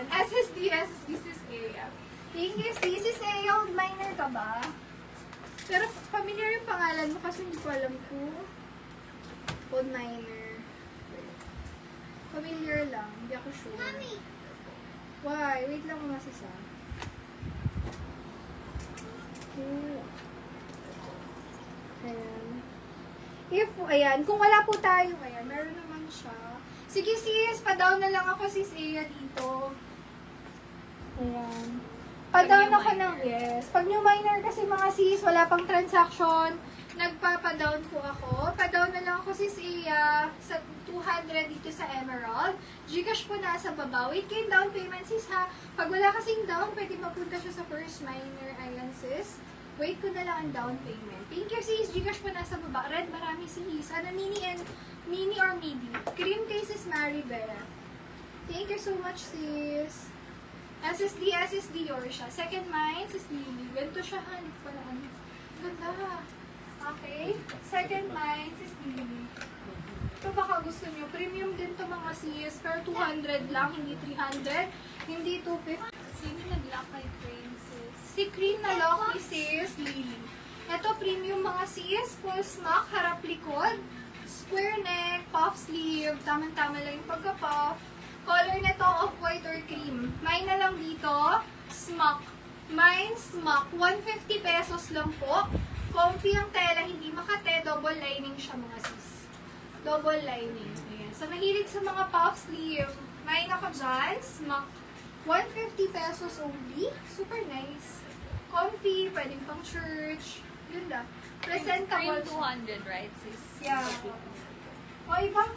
Ayan. SSD sis Aya. Thank you, sis Aya. Old minor ka ba? Pero familiar yung pangalan mo kasi hindi ko alam kung old minor. Familiar lang. Hindi ako sure. Mommy! Why? Wait lang mga sis ah. Ayan. Ayan, kung wala po tayo, ayan, meron naman siya. Sige sis, pa-down na lang ako sis Aya dito. Ayan. Pa-down ako ng, yes. Pag new minor kasi mga sis, wala pang transaction, nagpapa-down po ako. Pa-down na lang ako sis Aya sa 200 dito sa Emerald. Gcash po nasa baba. Wait kayo down payment sis ha. Pag wala kasing down, pwede mapunta siya sa first minor. Ayan sis. Wait ko na lang ang down payment. Thank you sis. Gcash po nasa baba. Red, marami sis. Ano, mini or midi? Cream kay sis Maribeth. Thank you so much sis. SSD Yorsha. Second mine, sis Lily. Ganito siya ha. Hindi ko pala ano. Ganda. Okay. Second mine, sis Lily. Ito baka gusto nyo. Premium din to mga sis. Pero 200 lang. Hindi 300. Hindi 250. Sino nag-lock kay Cream, sis? Si Cream na lock ni sis Lily. Ito premium mga sis. Full smock. Harap likod. Square neck. Puff sleeve. Tamang-tama lang yung pagka-puff. Color nito off-white or cream. Mine na lang dito. Smock. Mine smock. 150 pesos lang po. Comfy ang tela. Hindi makate. Double lining siya mga sis. Double lining. Ayan. So, mahilig sa mga puff sleeve. Mine ako dyan. Smock. 150 pesos only. Super nice. Comfy. Pwedeng pang church. Ganda. Presentable. Cream 200, right, sis? Yeah. O, ibang